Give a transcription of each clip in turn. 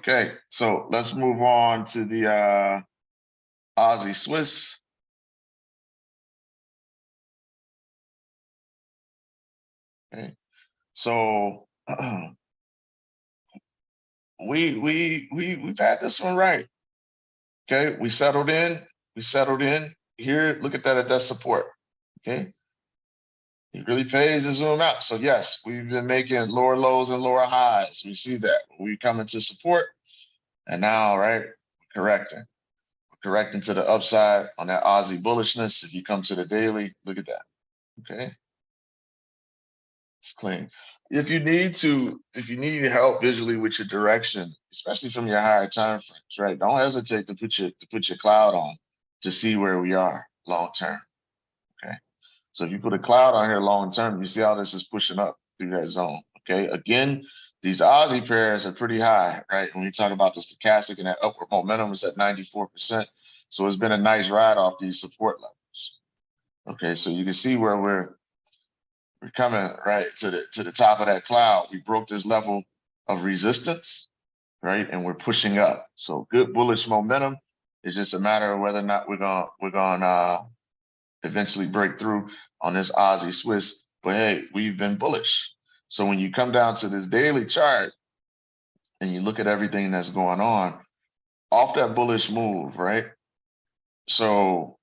Okay, so let's move on to the Aussie Swiss. Okay, so we've had this one right. Okay, we settled in. We settled in here. Look at that at that support. Okay, it really pays to zoom out. So yes, we've been making lower lows and lower highs. We see that we come into support, and now right, correcting to the upside on that Aussie bullishness. If you come to the daily, look at that. Okay, it's clean. If you need help visually with your direction, especially from your higher time frames, right? Don't hesitate to put your cloud on to see where we are long term. Okay. So if you put a cloud on here long term, you see how this is pushing up through that zone. Okay. Again, these Aussie pairs are pretty high, right? When you talk about the stochastic and that upward momentum is at 94%. So it's been a nice ride off these support levels. Okay, so you can see where we're coming right to the top of that cloud. We broke this level of resistance, right? And we're pushing up. So good bullish momentum. It's just a matter of whether or not we're gonna eventually break through on this Aussie Swiss. But hey, we've been bullish. So when you come down to this daily chart and you look at everything that's going on off that bullish move, right? So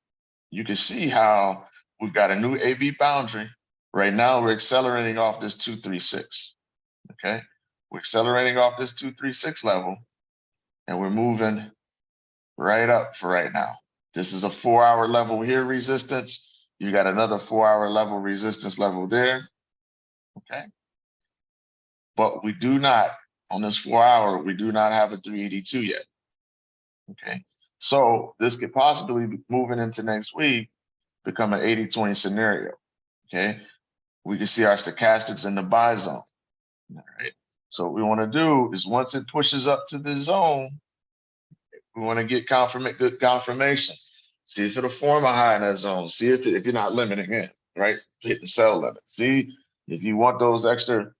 you can see how we've got a new AB boundary. Right now, we're accelerating off this 236. Okay, we're accelerating off this 236 level, and we're moving right up for right now. This is a 4-hour level here resistance. You got another 4-hour level resistance level there. Okay, but we do not on this 4-hour. We do not have a 382 yet. Okay, so this could possibly be moving into next week become an 80-20 scenario. Okay, we can see our stochastics in the buy zone. All right. So what we want to do is once it pushes up to the zone, we want to get good confirmation. See if it'll form a high in that zone. See if you're not limiting in, right? Hit the sell limit. See if you want those extra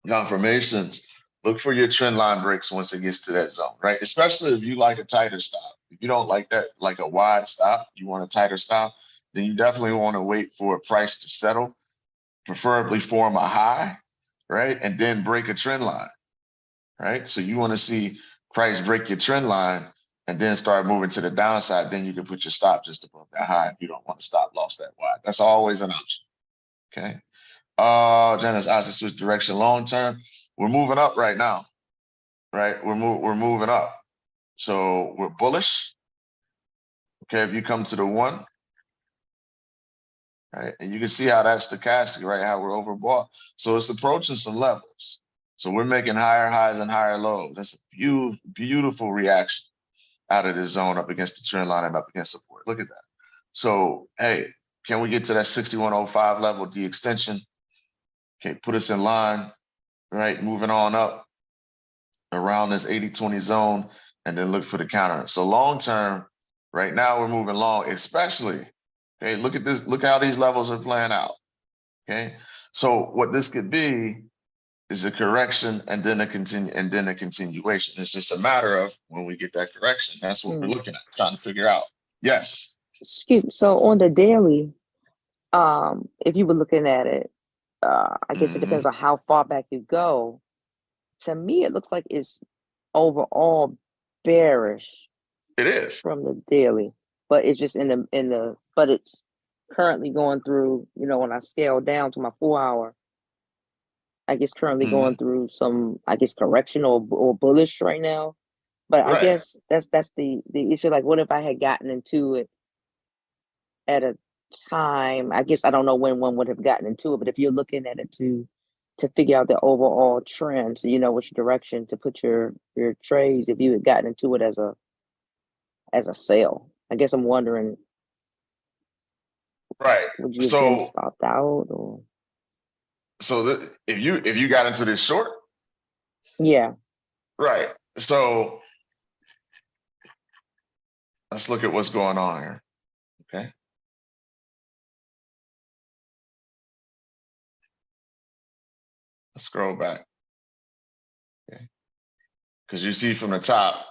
confirmations, look for your trend line breaks once it gets to that zone, right? Especially if you like a tighter stop. If you don't like that, like a wide stop, you want a tighter stop, then you definitely want to wait for a price to settle, preferably form a high, right? And then break a trend line, right? So you want to see price break your trend line and then start moving to the downside. Then you can put your stop just above that high if you don't want to stop loss that wide. That's always an option, okay? Janice Aussie Swiss direction long term. We're moving up right now, right? We're moving up. So we're bullish. Okay, if you come to the 1, right, and you can see how that's stochastic, right? How we're overbought. So it's approaching some levels. So we're making higher highs and higher lows. That's a beautiful reaction out of this zone up against the trend line and up against support. Look at that. So hey, can we get to that 6105 level, the extension? Okay, put us in line, right? Moving on up around this 80-20 zone and then look for the counter. So long term, right now we're moving long, especially, okay, look at this, look how these levels are playing out, okay? So what this could be is a correction and then a continuation. It's just a matter of when we get that correction. That's what we're looking at, trying to figure out. Yes. Excuse me. So on the daily, if you were looking at it, I guess it depends on how far back you go. To me, it looks like it's overall bearish. It is from the daily, but it's just but it's currently going through, when I scale down to my 4-hour, I guess currently going through some, I guess, correction or bullish right now. But I guess that's the issue. Like, what if I had gotten into it at a time? I guess I don't know when one would have gotten into it, but if you're looking at it to figure out the overall trend, so you know which direction to put your trades, if you had gotten into it as a sale, I guess I'm wondering. Right. Would you have been stopped out or? So if you got into this short, yeah, right. So let's look at what's going on here. Okay. Let's scroll back. Okay. Because you see from the top,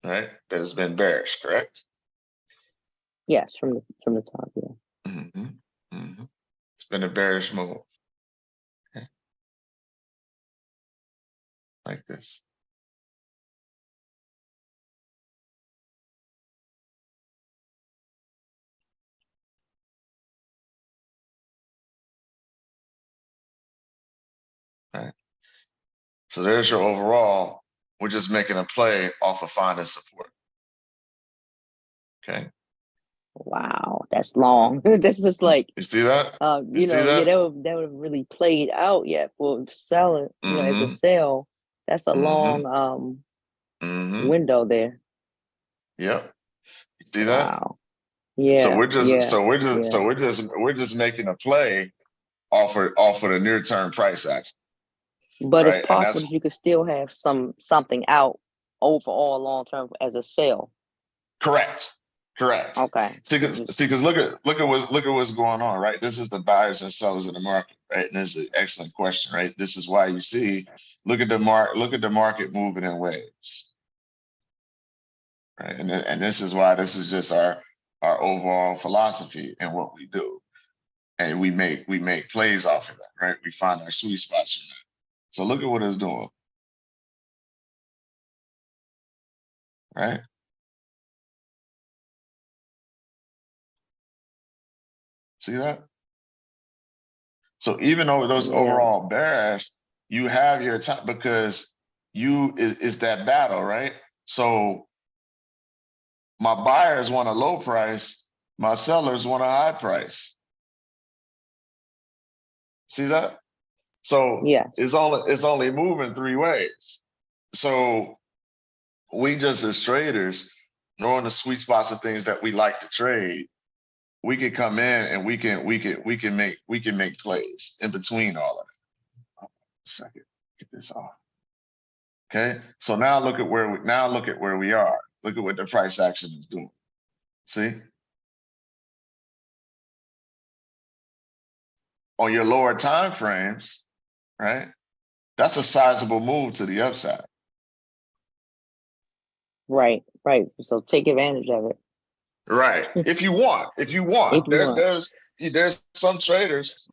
right, that it's been bearish, correct? Yes, from the top, yeah. It's been a bearish move. Okay. Like this. Right. So there's your overall. We're just making a play off of finding support. Okay. Wow, that's long. That's just like, You see that? you know, yeah, that would have really played out yet for selling, you know, as a sell. That's a long window there. Yep. You see that? Wow. So Yeah. we're just making a play off of the near term price action. But right? it's possible that you could still have something out overall long term as a sell. Correct. Okay. See, because look at what's going on, right? This is the buyers and sellers in the market, right? And this is an excellent question, right? This is why you see, look at the market moving in waves, right? And this is why this is just our overall philosophy and what we do, and we make plays off of that, right? We find our sweet spots from that. So look at what it's doing, right? See that? So even though those overall bearish, you have your time because it's that battle, right? So my buyers want a low price, my sellers want a high price. See that? So yeah, it's only moving three ways. So we just as traders, knowing the sweet spots of things that we like to trade, we can come in and we can make plays in between all of it. Second, get this off. Okay, so now look at where we are. Look at what the price action is doing. See, on your lower time frames, right? That's a sizable move to the upside. Right. So take advantage of it. Right. If you want. There's some traders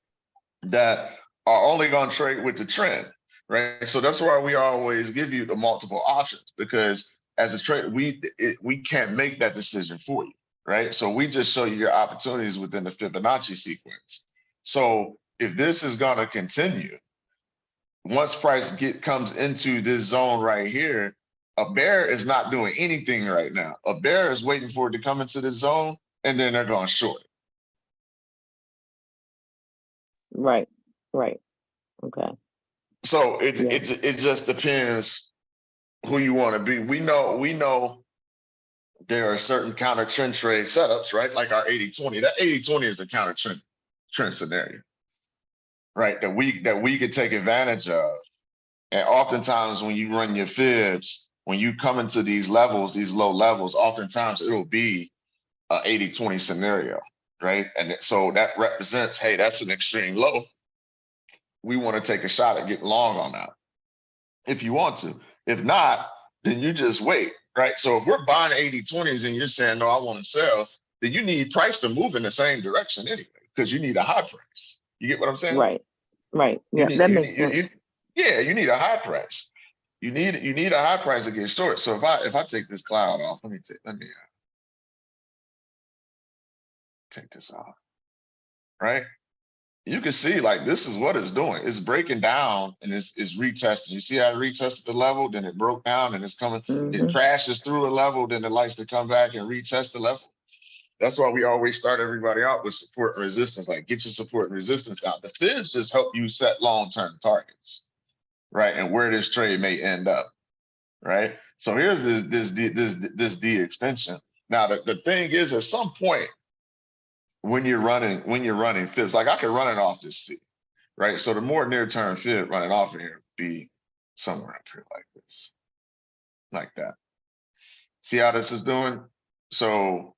that are only going to trade with the trend, right? So that's why we always give you the multiple options, because as a trader, we can't make that decision for you, right? So we just show you your opportunities within the Fibonacci sequence. So if this is going to continue, once price comes into this zone right here, a bear is not doing anything right now. A bear is waiting for it to come into the zone, and then they're going to short it. Right. Okay. So it just depends who you want to be. We know there are certain counter trend trade setups, right? Like our 80-20. That 80-20 is a counter trend scenario, right? That we could take advantage of. And oftentimes when you run your fibs, when you come into these levels, these low levels, oftentimes it'll be a 80-20 scenario, right? And so that represents, hey, that's an extreme low. We want to take a shot at getting long on that if you want to. If not, then you just wait, right? So if we're buying 80-20s and you're saying, no, I want to sell, then you need price to move in the same direction anyway, because you need a high price. You get what I'm saying? Right. Yeah, that makes sense. You need a high price. You need a high price to get short. So if I take this cloud off, let me take this off, right? You can see like this is what it's doing. It's breaking down and it's retesting. You see how it retested the level, then it broke down and it's coming. It crashes through a level, then it likes to come back and retest the level. That's why we always start everybody out with support and resistance. Like get your support and resistance down. The fibs just help you set long-term targets, right? And where this trade may end up, right? So here's this D extension. Now the thing is, at some point when you're running fibs, like I can run it off this C, right? So the more near-term fib running off of here would be somewhere up here like this, like that. See how this is doing? So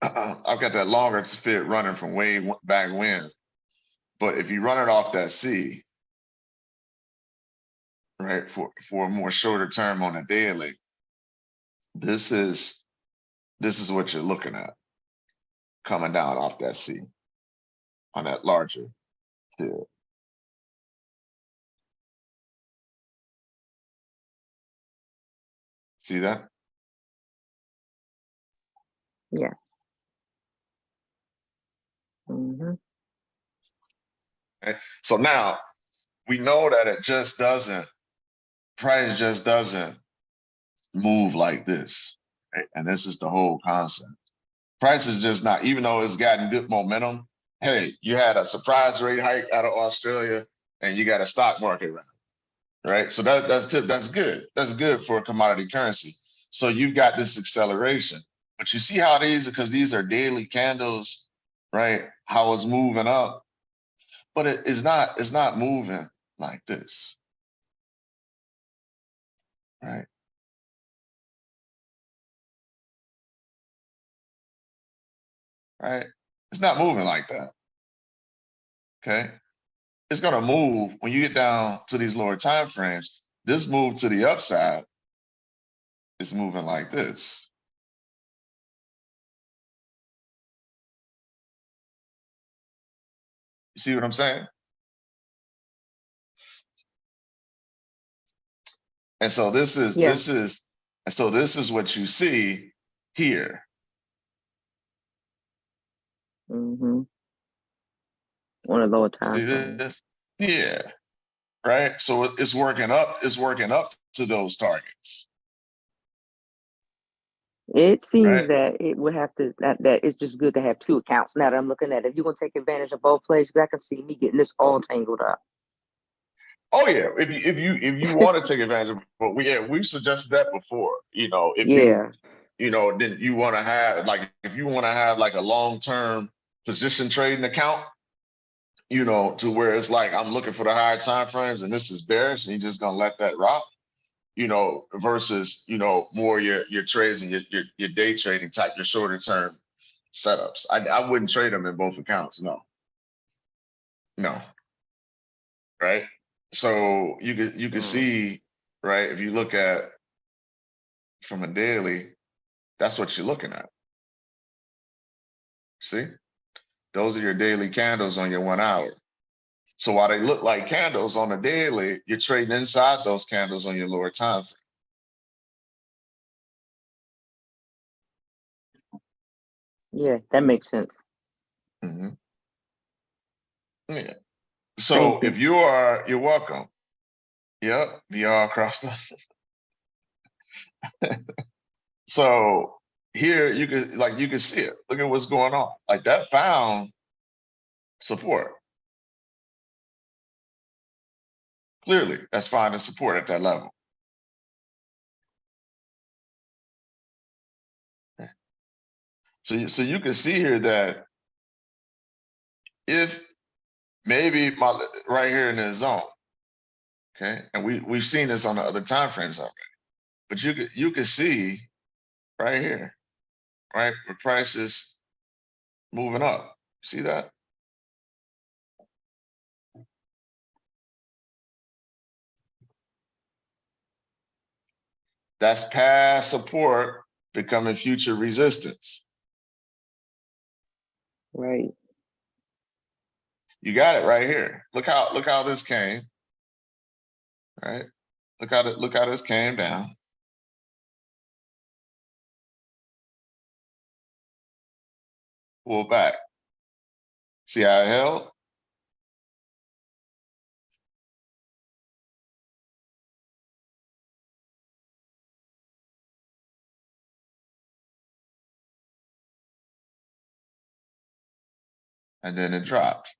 I've got that longer fib running from way back when. But if you run it off that C, right? For a more shorter term on a daily, this is what you're looking at coming down off that C on that larger field. See that? Yeah. Mm-hmm. Okay. So now we know that it just doesn't, price just doesn't move like this. Right? And this is the whole concept. Price is just not, even though it's gotten good momentum, hey, you had a surprise rate hike out of Australia and you got a stock market run, right? So that's good. That's good for a commodity currency. So you've got this acceleration, but you see how these, because these are daily candles, right? How it's moving up, but it's not moving like this, right? Right? It's not moving like that. Okay. It's gonna move when you get down to these lower time frames. This move to the upside is moving like this. You see what I'm saying? And so this is Yeah. this is what you see here. Mm-hmm. On a lower You see time frame. this? Yeah. Right. So it's working up to those targets. It seems Right. that it would have to that it's just good to have two accounts. Now that I'm looking at it, if you're gonna take advantage of both places, I can see me getting this all tangled up. Oh yeah. If you want to take advantage of, but we've suggested that before. You know, if Yeah. then you want to have, like, if you want to have like a long-term position trading account, you know, to where it's like, I'm looking for the higher time frames and this is bearish and you're just gonna let that rock, you know, versus, you know, more your trades and your day trading type, your shorter term setups. I wouldn't trade them in both accounts. No, right? So you can see, right, if you look at from a daily, that's what you're looking at. See? Those are your daily candles on your 1 hour. So while they look like candles on the daily, you're trading inside those candles on your lower time frame. Yeah, that makes sense. Mm-hmm. Yeah. Thank So you. if you're welcome. Yep, VR across the. So here you can see it. Look at what's going on. Like that found support. Clearly, that's finding support at that level. So you can see here that if maybe right here in this zone, okay, and we've seen this on the other time frames already, but you can see right here, right, where prices moving up. See that? That's past support becoming future resistance. Right. You got it right here. Look how this came. Right? Look how this came down. Pull back. See how it held? And then it dropped.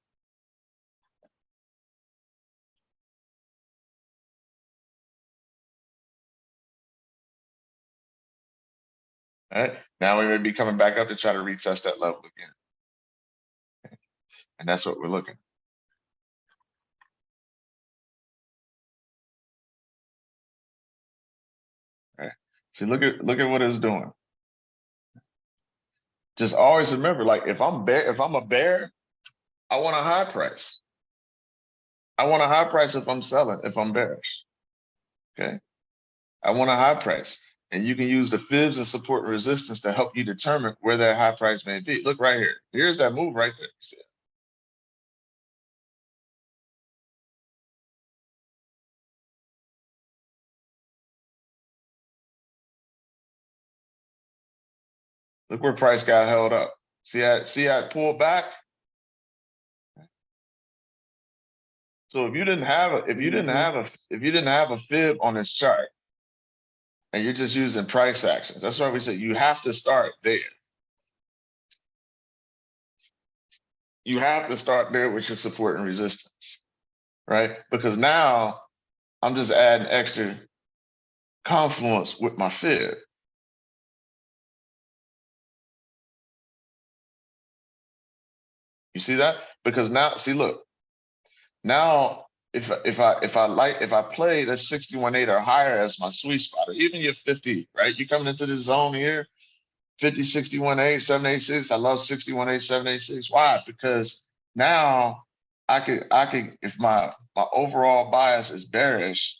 All right. Now we may be coming back up to try to retest that level again. And that's what we're looking at. Right. See, look at what it's doing. Just always remember, like if I'm a bear, I want a high price. I want a high price if I'm selling, if I'm bearish. Okay. I want a high price. And you can use the fibs and support and resistance to help you determine where that high price may be. Look right here. Here's that move right there. See it? Look where price got held up. See how it pulled back? So if you didn't have a fib on this chart and you're just using price actions, that's why we say you have to start there. You have to start there with your support and resistance, right? Because now I'm just adding extra confluence with my fib. You see that? Because now, see, look, now if I play that 61.8 or higher as my sweet spot, or even your 50, right? You're coming into this zone here, 50, 61.8, 786. I love 61.8, 786. Why? Because now I could, if my overall bias is bearish,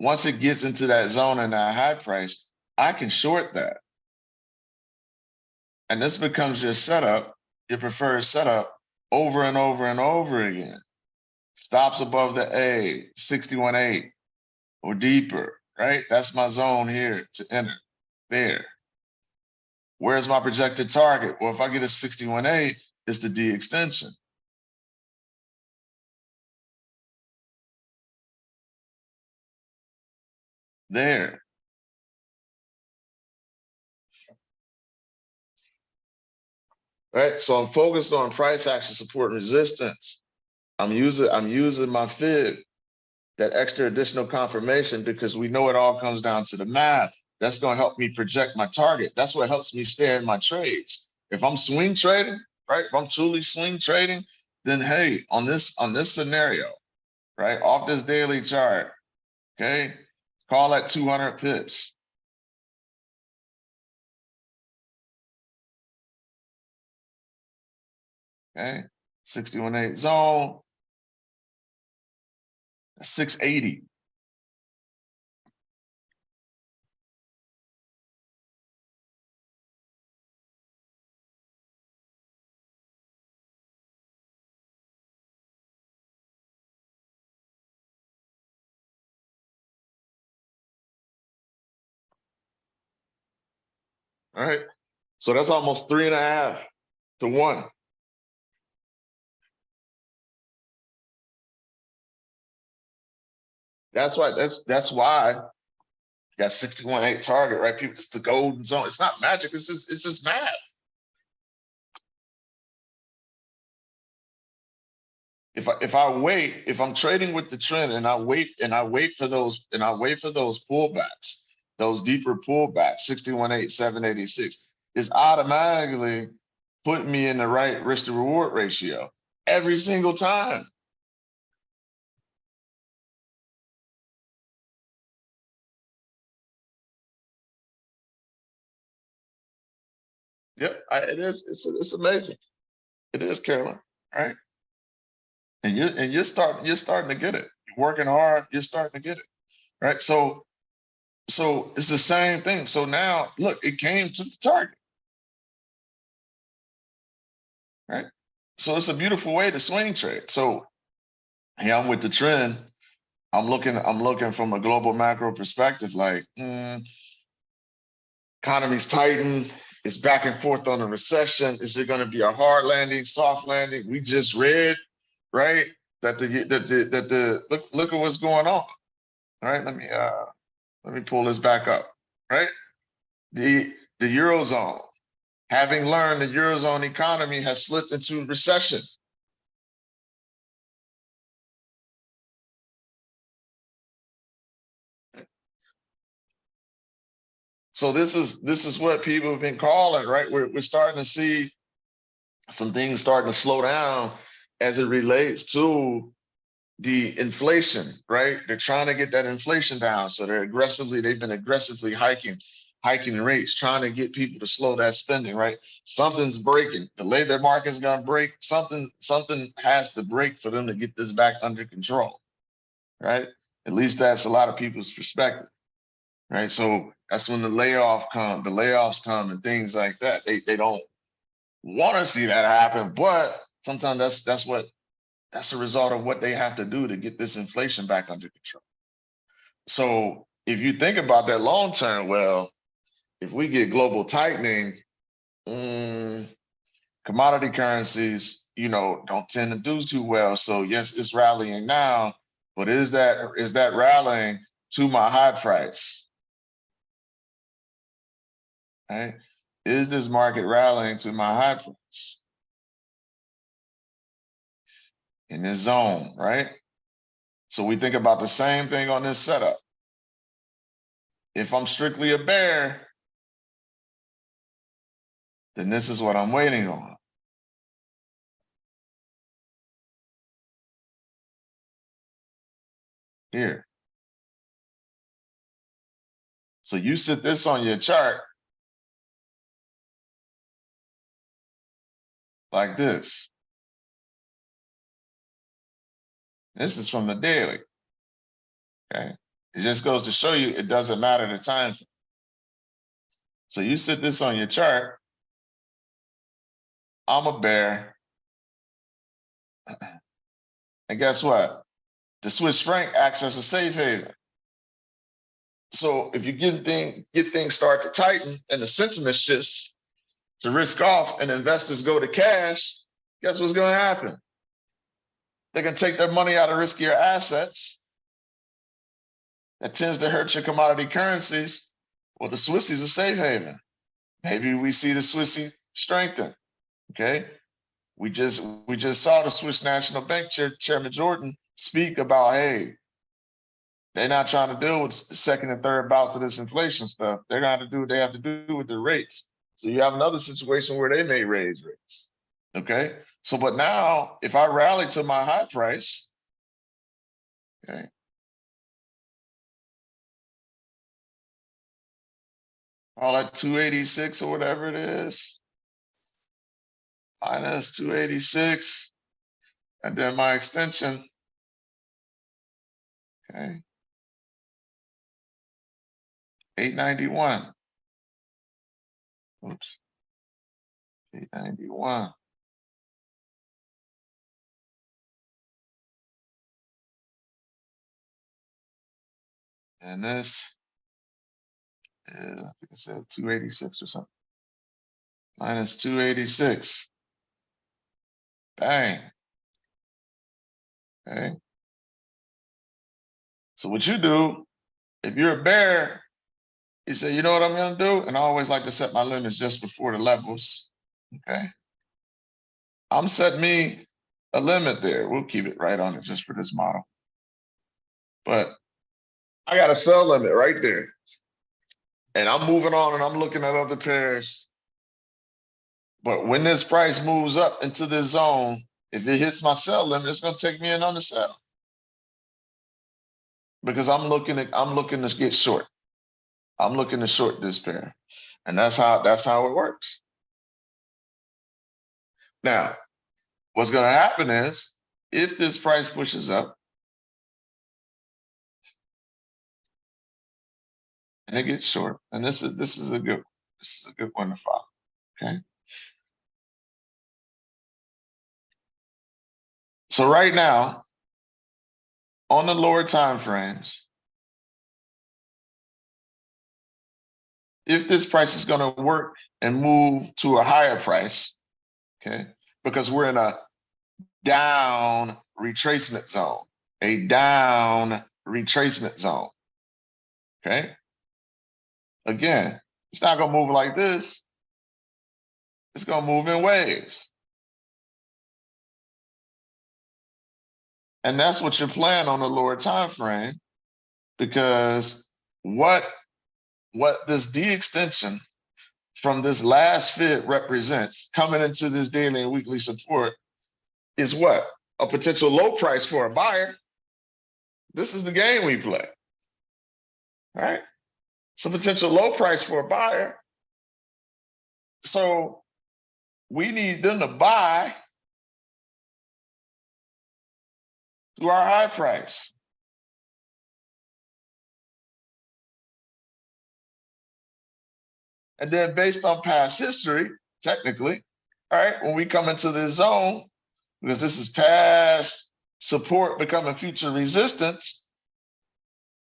once it gets into that zone and that high price, I can short that. And this becomes your setup, your preferred setup over and over and over again. Stops above the A, 61.8 or deeper, right? That's my zone here to enter there. Where's my projected target? Well, if I get a 61.8, it's the D extension. There. Right. So I'm focused on price action, support, and resistance. I'm using my fib, that extra additional confirmation, because we know it all comes down to the math. That's going to help me project my target. That's what helps me stay in my trades. If I'm swing trading, right? If I'm truly swing trading, then hey, on this scenario, right, off this daily chart, okay, call that 200 pips. Okay, 61.8 zone, 680. All right, so that's almost 3.5 to 1. That's why that 61.8 target, right? People, it's the golden zone. It's not magic. It's just math. If I'm trading with the trend and I wait for those pullbacks, those deeper pullbacks, 61.8, 786, is automatically putting me in the right risk to reward ratio every single time. Yep, it is. It's amazing. It is, Carolyn. Right? And you're starting to get it. You're working hard. You're starting to get it. Right? So it's the same thing. So now, look, it came to the target. Right? So it's a beautiful way to swing trade. So yeah, I'm with the trend. I'm looking from a global macro perspective, like economy's tighten. It's back and forth on the recession. Is it going to be a hard landing, soft landing? We just read, right, that the look at what's going on. All right, let me pull this back up. Right, the Eurozone, having learned the Eurozone economy has slipped into recession. So this is what people have been calling, right? We're starting to see some things starting to slow down as it relates to the inflation, right? They're trying to get that inflation down. So they've been aggressively hiking rates, trying to get people to slow that spending, right? Something's breaking. The labor market's gonna break. Something has to break for them to get this back under control, right? At least that's a lot of people's perspective, right? So that's when the layoffs come and things like that. They don't want to see that happen, but sometimes that's a result of what they have to do to get this inflation back under control. So if you think about that long term, well, if we get global tightening, commodity currencies, don't tend to do too well. So yes, it's rallying now, but is that rallying to my high price? Right? Is this market rallying to my high price in this zone, right? So we think about the same thing on this setup. If I'm strictly a bear, then this is what I'm waiting on. Here. So you sit this on your chart like this. This is from the daily. Okay. It just goes to show you it doesn't matter the time. So you sit this on your chart. I'm a bear. And guess what? The Swiss franc acts as a safe haven. So if you get things start to tighten and the sentiment shifts to risk off and investors go to cash, guess what's going to happen? They're going to take their money out of riskier assets. That tends to hurt your commodity currencies. Well, the Swissie's a safe haven. Maybe we see the Swissie strengthen. Okay. We just saw the Swiss National Bank Chairman Jordan speak about, hey, they're not trying to deal with the second and third bouts of this inflation stuff. They're going to do what they have to do with their rates. So you have another situation where they may raise rates. Okay. So, but now if I rally to my high price, okay, all at 286 or whatever it is, minus 286, and then my extension, okay, 891. Oops, 891. And this is, I think I said 286 or something. Minus 286. Bang. Okay. So what you do, if you're a bear, you say, you know what I'm going to do? And I always like to set my limits just before the levels. Okay. I'm setting me a limit there. We'll keep it right on it just for this model. But I got a sell limit right there. And I'm moving on and I'm looking at other pairs. But when this price moves up into this zone, if it hits my sell limit, it's going to take me in on the sell. Because I'm looking to get short. I'm looking to short this pair. And that's how it works. Now, what's going to happen is if this price pushes up and it gets short, and this is a good one to follow. Okay. So right now, on the lower time frames, if this price is going to work and move to a higher price, okay, because we're in a down retracement zone, okay? Again, it's not going to move like this. It's going to move in waves. And that's what you're playing on the lower time frame, because what this D extension from this last fib represents coming into this daily and weekly support is what? A potential low price for a buyer. This is the game we play. All right? It's a potential low price for a buyer. So we need them to buy to our high price. And then based on past history, technically, all right, when we come into this zone, because this is past support becoming future resistance,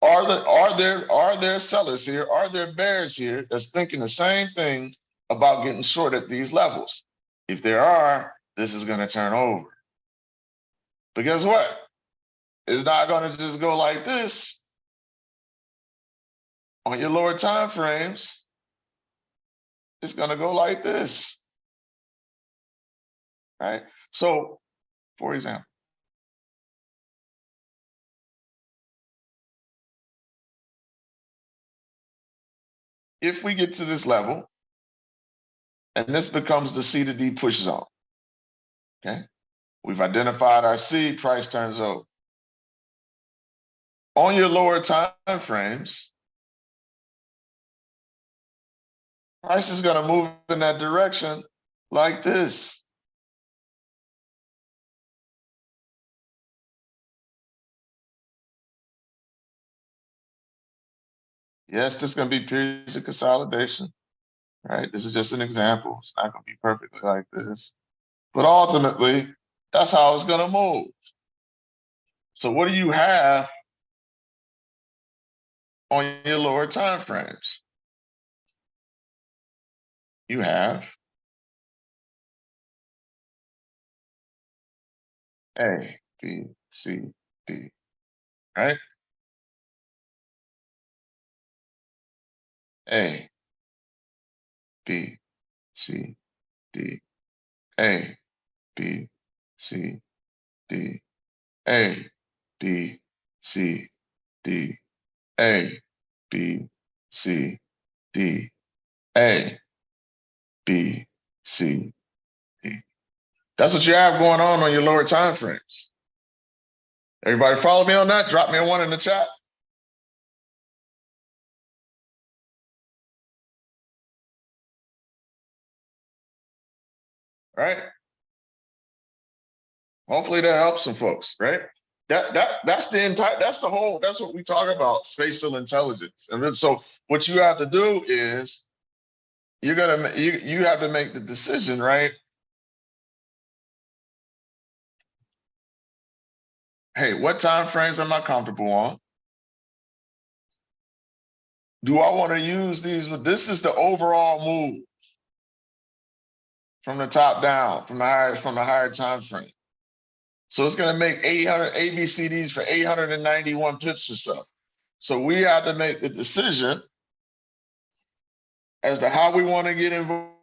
are there sellers here? Are there bears here that's thinking the same thing about getting short at these levels? If there are, this is going to turn over. But guess what? It's not going to just go like this. On your lower time frames, it's going to go like this. Right? So, for example, if we get to this level, and this becomes the C to D push zone, okay? We've identified our C, price turns over. On your lower time frames, price is going to move in that direction like this. Yes, this is going to be periods of consolidation, right? This is just an example. It's not going to be perfectly like this. But ultimately, that's how it's going to move. So what do you have on your lower time frames? You have A, B, C, D, right? A, B, C, D, A, B, C, D, A, B, C, D, A, B, C, D, A, B, C, D. That's what you have going on your lower time frames. Everybody follow me on that? Drop me a 1 in the chat. Right? Hopefully that helps some folks, right? That's what we talk about, spatial intelligence. And then so what you have to do is you have to make the decision, right? Hey, what time frames am I comfortable on? Do I want to use these? This is the overall move from the top down, from the higher time frame. So it's going to make 800 ABCDs for 891 pips or so. So we have to make the decision as to how we want to get involved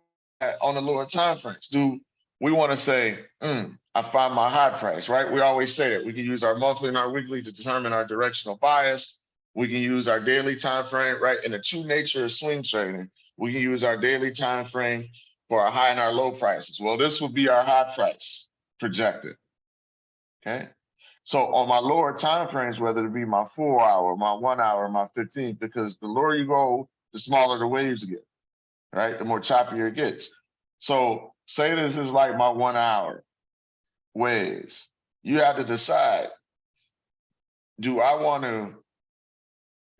on the lower time frames. Do we want to say, I find my high price, right? We always say it. We can use our monthly and our weekly to determine our directional bias. We can use our daily time frame, right? In the true nature of swing trading, we can use our daily time frame for our high and our low prices. Well, this would be our high price projected. Okay. So on my lower time frames, whether it be my 4 hour, my 1 hour, my 15, because the lower you go, the smaller the waves get, right? The more choppier it gets. So say this is like my 1 hour waves. You have to decide, do I want to,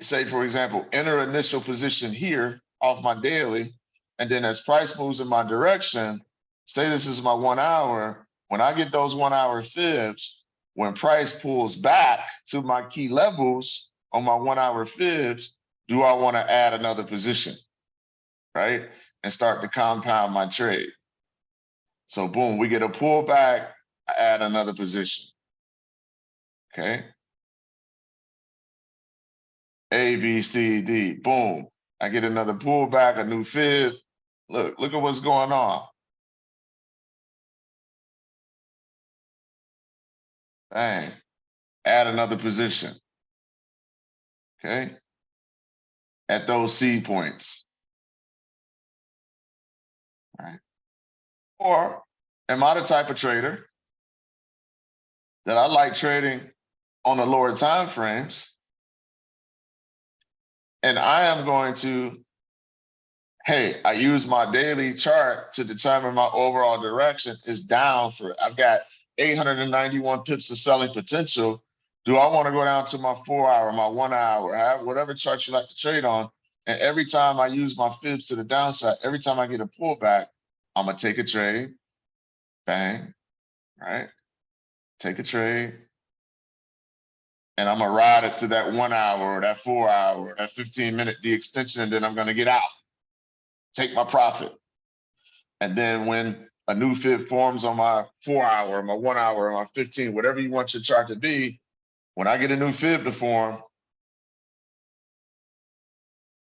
say, for example, enter initial position here off my daily, and then as price moves in my direction, say this is my 1 hour, when I get those 1 hour fibs, when price pulls back to my key levels on my 1 hour fibs, do I want to add another position, right? And start to compound my trade. So boom, we get a pullback, I add another position. Okay. A, B, C, D, boom. I get another pullback, a new fib. Look at what's going on. Bang. Add another position. Okay. At those C points. All right. Or am I the type of trader that I like trading on the lower time frames? And I am going to, hey, I use my daily chart to determine my overall direction is down for, I've got 891 pips of selling potential. Do I want to go down to my 4 hour, my 1 hour, whatever chart you like to trade on, And every time I use my fibs to the downside, every time I get a pullback, I'm gonna take a trade, bang, right? Take a trade. And I'm gonna ride it to that 1 hour or that 4 hour, or that 15-minute D extension, and then I'm gonna get out, take my profit. And then when a new fib forms on my 4 hour, my 1 hour, or my 15, whatever you want your chart to be, when I get a new fib to form,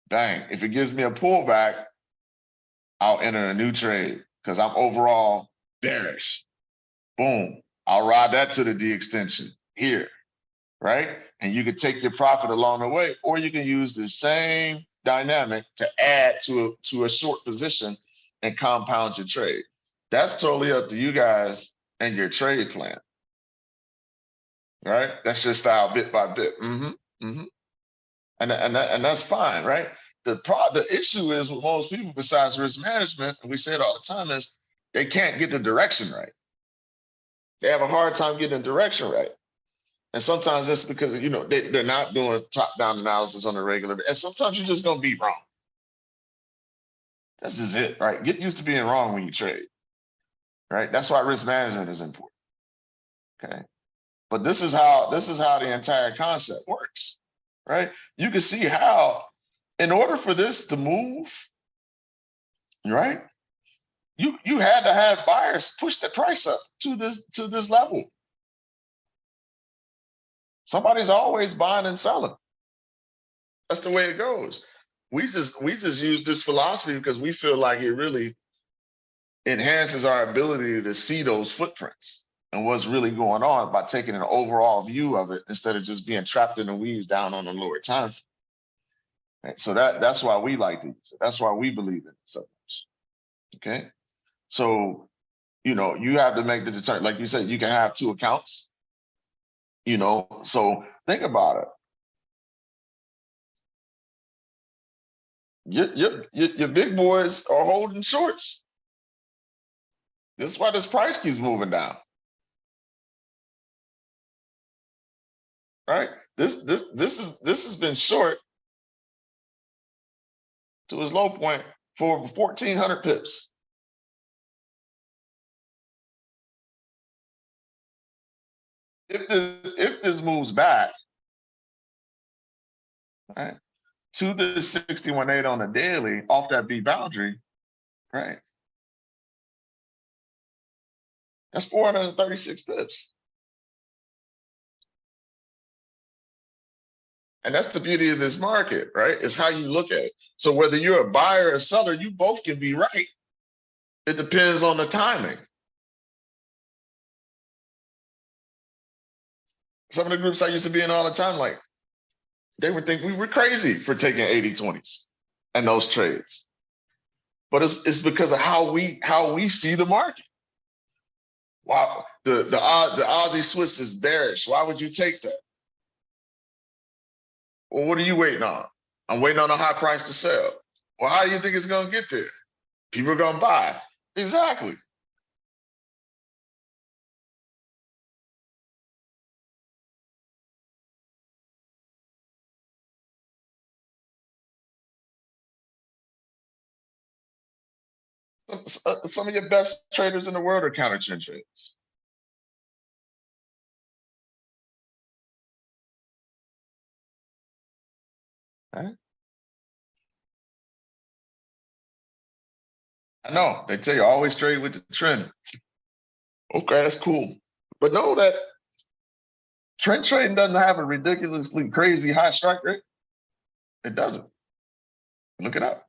bang, if it gives me a pullback, I'll enter a new trade because I'm overall bearish. Boom, I'll ride that to the D extension here, right? And you can take your profit along the way, or you can use the same dynamic to add to a short position and compound your trade. That's totally up to you guys and your trade plan, right? That's your style, bit by bit. And that's fine, right? The issue is with most people, besides risk management, and we say it all the time, is they can't get the direction right. They have a hard time getting the direction right. And sometimes that's because, you know, they're not doing top-down analysis on a regular, and sometimes you're just gonna be wrong. That's just it, right? Get used to being wrong when you trade, right? That's why risk management is important. Okay. But this is how the entire concept works, right? You can see how, in order for this to move, right, you had to have buyers push the price up to this level. Somebody's always buying and selling. That's the way it goes. We just use this philosophy because we feel like it really enhances our ability to see those footprints and what's really going on by taking an overall view of it instead of just being trapped in the weeds down on the lower time. Right? So that's why we like to use it. That's why we believe in it so much. Okay. So, you know, you have to make the determination. Like you said, you can have two accounts, you know, so think about it. Your big boys are holding shorts. This is why this price keeps moving down. Right? This has been short to its low point for 1,400 pips. If this moves back, right, to the 61.8 on the daily off that B boundary, right? That's 436 pips. And that's the beauty of this market, right? It's how you look at it. So whether you're a buyer or a seller, you both can be right. It depends on the timing. Some of the groups I used to be in all the time, like, they would think we were crazy for taking 80-20s and those trades. But it's because of how we see the market. Wow, the Aussie Swiss is bearish. Why would you take that? Well, what are you waiting on? I'm waiting on a high price to sell. Well, how do you think it's gonna get there? People are gonna buy. Exactly. Some of your best traders in the world are counter trend traders. Okay? I know they tell you always trade with the trend. Okay, that's cool. But know that trend trading doesn't have a ridiculously crazy high strike rate. It doesn't. Look it up.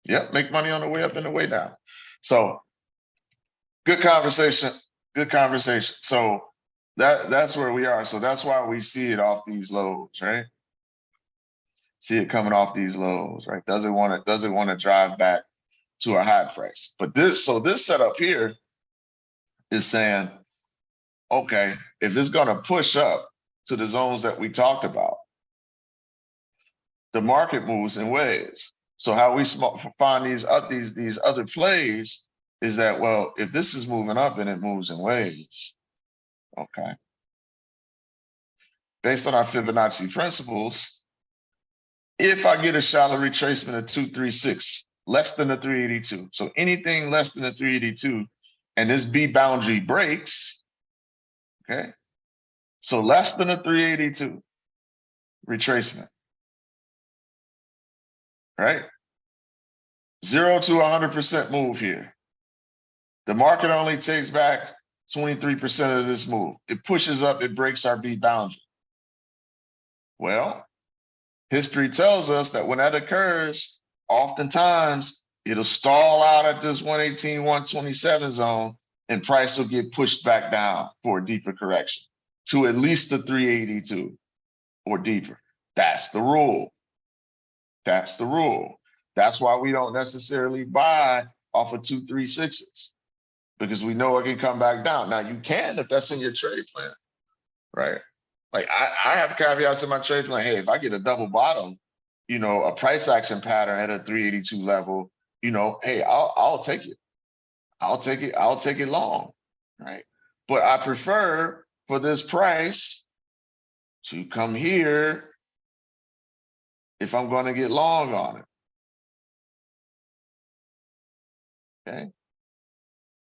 Yep, make money on the way up and the way down. So good conversation. Good conversation. So that's where we are. So that's why we see it off these lows, right? See it coming off these lows, right? Doesn't want to drive back to a high price. But this setup here is saying, okay, if it's going to push up to the zones that we talked about, the market moves in waves. So how we find these other plays is that, well, if this is moving up and it moves in waves, okay. Based on our Fibonacci principles, if I get a shallow retracement of 236, less than the 382. So anything less than the 382, and this B boundary breaks, okay? So less than a 382 retracement, right? 0 to 100% move here. The market only takes back 23% of this move. It pushes up, it breaks our B boundary. Well, history tells us that when that occurs, oftentimes it'll stall out at this 118, 127 zone, and price will get pushed back down for a deeper correction to at least the 382 or deeper. That's the rule. That's the rule. That's why we don't necessarily buy off of 236s, because we know it can come back down. Now you can if that's in your trade plan, right? Like I have caveats in my trade plan. Hey, if I get a double bottom, you know, a price action pattern at a 382 level, you know, hey, I'll take it. I'll take it long, right? But I prefer for this price to come here if I'm going to get long on it. Okay.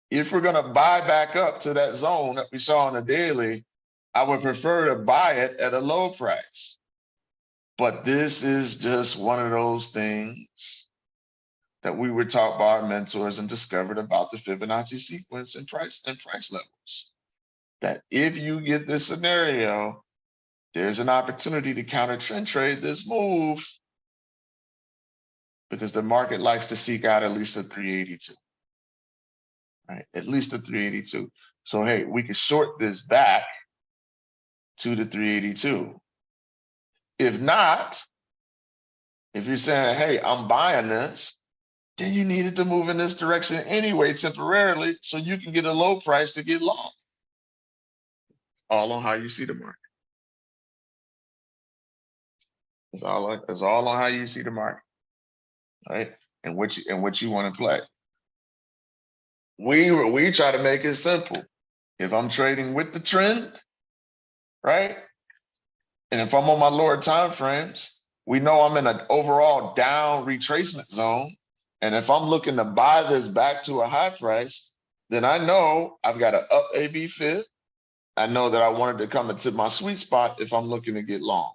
If we're going to buy back up to that zone that we saw on the daily, I would prefer to buy it at a low price. But this is just one of those things that we were taught by our mentors and discovered about the Fibonacci sequence and price levels. That if you get this scenario, there's an opportunity to counter trend trade this move, because the market likes to seek out at least a 382. Right? At least a 382. So hey, we could short this back to the 382. If not, if you're saying, hey, I'm buying this, then you needed to move in this direction anyway temporarily so you can get a low price to get long. All on how you see the market. It's all on how you see the market, right? And what you want to play. We try to make it simple. If I'm trading with the trend, right? And if I'm on my lower time frames, we know I'm in an overall down retracement zone. And if I'm looking to buy this back to a high price, then I know I've got an up AB fib. I know that I wanted to come into my sweet spot if I'm looking to get long.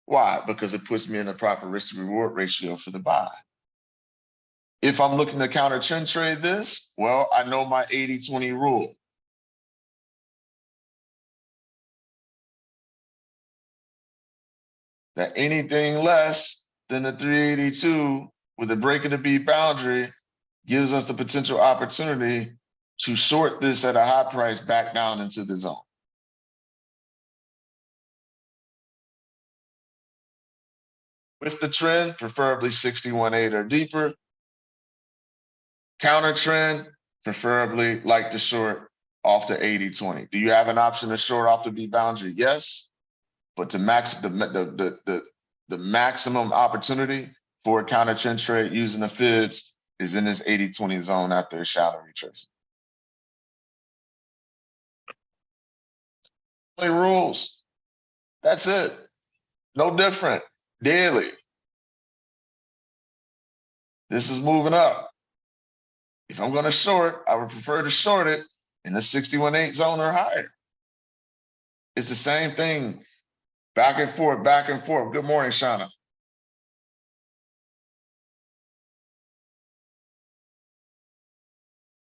Why? Because it puts me in the proper risk to reward ratio for the buy. If I'm looking to counter trend trade this, well, I know my 80-20 rule. That anything less than the 382 with a break of the B boundary gives us the potential opportunity to short this at a high price back down into the zone. With the trend, preferably 61.8 or deeper. Counter trend, preferably like to short off the 80-20. Do you have an option to short off the B boundary? Yes, but to max the maximum opportunity for a counter trend trade using the fibs is in this 80-20 zone after a shallow retracement. Rules. That's it. No different. Daily. This is moving up. If I'm going to short, I would prefer to short it in the 61.8 zone or higher. It's the same thing. Back and forth, back and forth. Good morning, Shauna.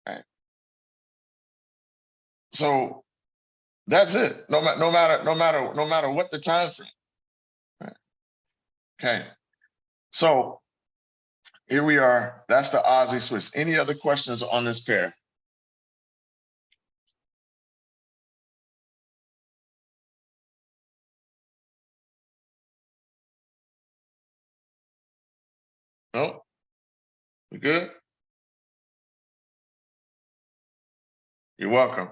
Right. So that's it. No matter what the time frame. Right. Okay. So here we are. That's the Aussie Swiss. Any other questions on this pair? No? We good? You're welcome.